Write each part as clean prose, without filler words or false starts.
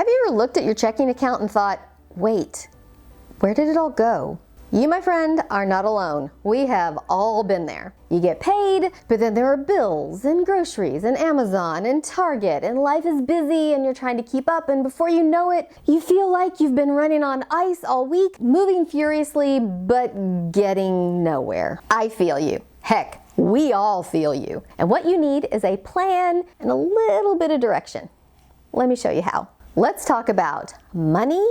Have you ever looked at your checking account and thought, wait, where did it all go? You, my friend, are not alone. We have all been there. You get paid, but then there are bills and groceries and Amazon and Target, and life is busy and you're trying to keep up, and before you know it, you feel like you've been running on ice all week, moving furiously, but getting nowhere. I feel you. Heck, we all feel you. And what you need is a plan and a little bit of direction. Let me show you how. Let's talk about money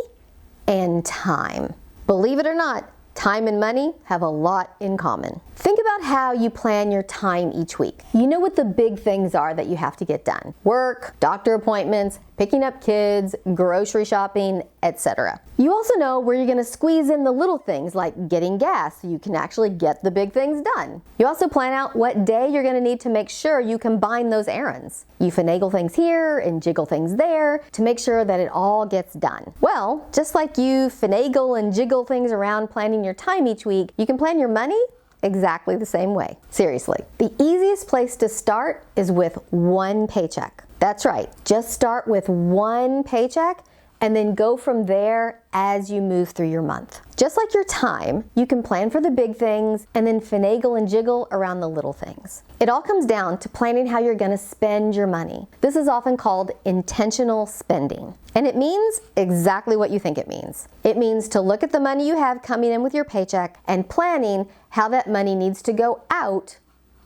and time. Believe it or not, time and money have a lot in common. Think about how you plan your time each week. You know what the big things are that you have to get done. Work, doctor appointments, picking up kids, grocery shopping, etc. You also know where you're going to squeeze in the little things like getting gas so you can actually get the big things done. You also plan out what day you're going to need to make sure you combine those errands. You finagle things here and jiggle things there to make sure that it all gets done. Well, just like you finagle and jiggle things around planning your time each week, you can plan your money exactly the same way. Seriously, the easiest place to start is with one paycheck. That's right, just start with one paycheck and then go from there as you move through your month. Just like your time, you can plan for the big things and then finagle and jiggle around the little things. It all comes down to planning how you're going to spend your money. This is often called intentional spending. And it means exactly what you think it means. It means to look at the money you have coming in with your paycheck and planning how that money needs to go out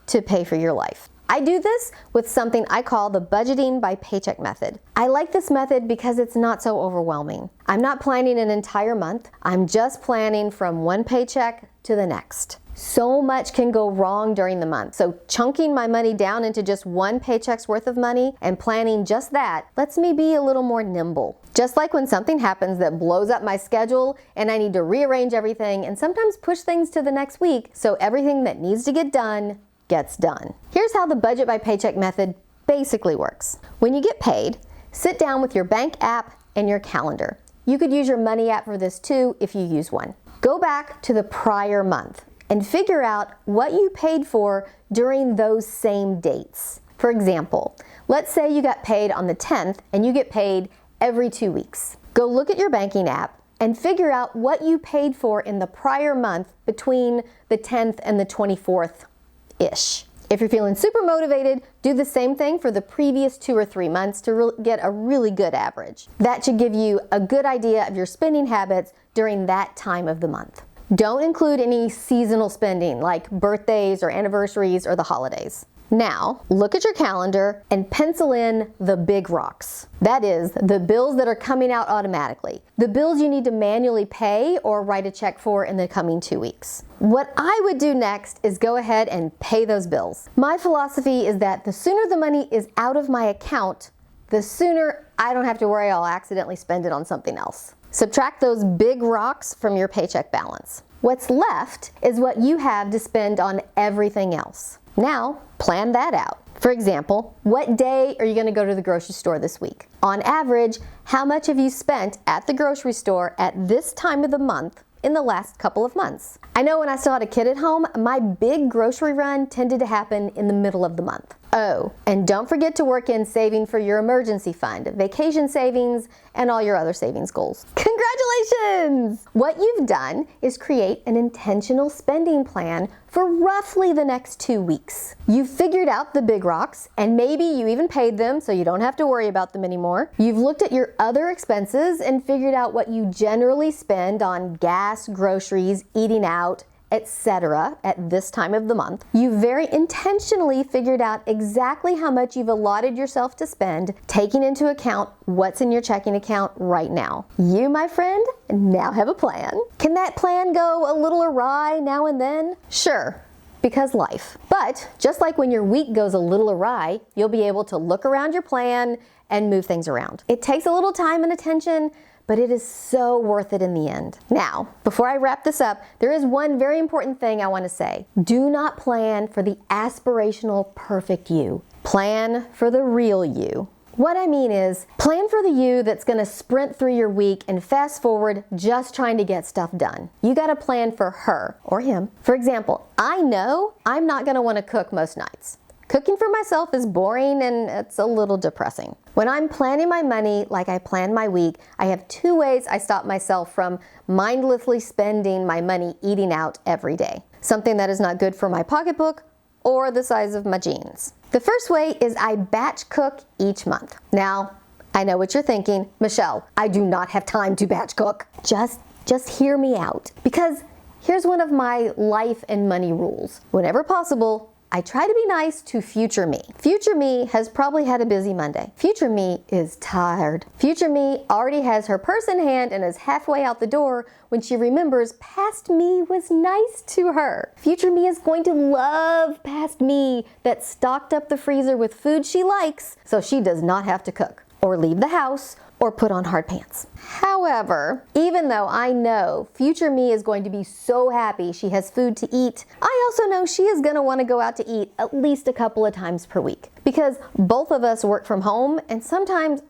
to pay for your life. I do this with something I call the budgeting by paycheck method. I like this method because it's not so overwhelming. I'm not planning an entire month. I'm just planning from one paycheck to the next. So much can go wrong during the month. So chunking my money down into just one paycheck's worth of money and planning just that lets me be a little more nimble. Just like when something happens that blows up my schedule and I need to rearrange everything and sometimes push things to the next week so everything that needs to get done gets done. Here's how the budget by paycheck method basically works. When you get paid, sit down with your bank app and your calendar. You could use your money app for this too if you use one. Go back to the prior month and figure out what you paid for during those same dates. For example, let's say you got paid on the 10th and you get paid every 2 weeks. Go look at your banking app and figure out what you paid for in the prior month between the 10th and the 24th-ish. If you're feeling super motivated, do the same thing for the previous 2 or 3 months to get a really good average. That should give you a good idea of your spending habits during that time of the month. Don't include any seasonal spending like birthdays or anniversaries or the holidays. Now, look at your calendar and pencil in the big rocks. That is, the bills that are coming out automatically. The bills you need to manually pay or write a check for in the coming 2 weeks. What I would do next is go ahead and pay those bills. My philosophy is that the sooner the money is out of my account, the sooner I don't have to worry I'll accidentally spend it on something else. Subtract those big rocks from your paycheck balance. What's left is what you have to spend on everything else. Now, plan that out. For example, what day are you going to go to the grocery store this week? On average, how much have you spent at the grocery store at this time of the month in the last couple of months? I know when I still had a kid at home, my big grocery run tended to happen in the middle of the month. Oh, and don't forget to work in saving for your emergency fund, vacation savings, and all your other savings goals. Congratulations! What you've done is create an intentional spending plan for roughly the next 2 weeks. You've figured out the big rocks, and maybe you even paid them so you don't have to worry about them anymore. You've looked at your other expenses and figured out what you generally spend on gas, groceries, eating out, etc. at this time of the month. You very intentionally figured out exactly how much you've allotted yourself to spend, taking into account what's in your checking account right now. You, my friend, now have a plan. Can that plan go a little awry now and then? Sure, because life. But just like when your week goes a little awry, you'll be able to look around your plan and move things around. It takes a little time and attention, but it is so worth it in the end. Now, before I wrap this up, there is one very important thing I want to say. Do not plan for the aspirational perfect you. Plan for the real you. What I mean is, plan for the you that's going to sprint through your week and fast forward just trying to get stuff done. You got to plan for her or him. For example, I know I'm not going to want to cook most nights. Cooking for myself is boring and it's a little depressing. When I'm planning my money like I plan my week, I have 2 ways I stop myself from mindlessly spending my money eating out every day. Something that is not good for my pocketbook or the size of my jeans. The first way is I batch cook each month. Now, I know what you're thinking, Michelle, I do not have time to batch cook. Just hear me out. Because here's one of my life and money rules. Whenever possible, I try to be nice to future me. Future me has probably had a busy Monday. Future me is tired. Future me already has her purse in hand and is halfway out the door when she remembers past me was nice to her. Future me is going to love past me that stocked up the freezer with food she likes so she does not have to cook or leave the house or put on hard pants. However, even though I know future me is going to be so happy she has food to eat, I also know she is going to want to go out to eat at least a couple of times per week because both of us work from home and sometimes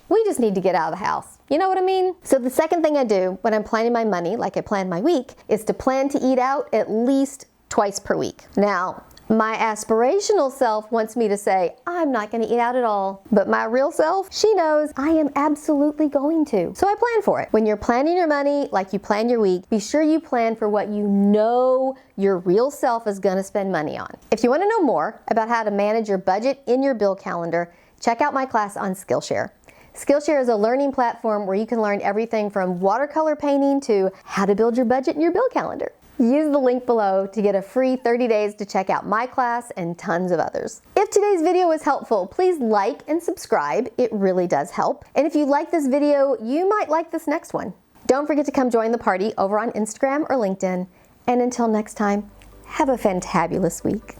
we just need to get out of the house. You know what I mean? So the second thing I do when I'm planning my money, like I plan my week, is to plan to eat out at least twice per week. Now, my aspirational self wants me to say, I'm not going to eat out at all. But my real self, she knows I am absolutely going to. So I plan for it. When you're planning your money like you plan your week, be sure you plan for what you know your real self is going to spend money on. If you want to know more about how to manage your budget in your bill calendar, check out my class on Skillshare. Skillshare is a learning platform where you can learn everything from watercolor painting to how to build your budget in your bill calendar. Use the link below to get a free 30 days to check out my class and tons of others. If today's video was helpful, please like and subscribe. It really does help. And if you like this video, you might like this next one. Don't forget to come join the party over on Instagram or LinkedIn. And until next time, have a fantabulous week.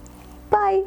Bye.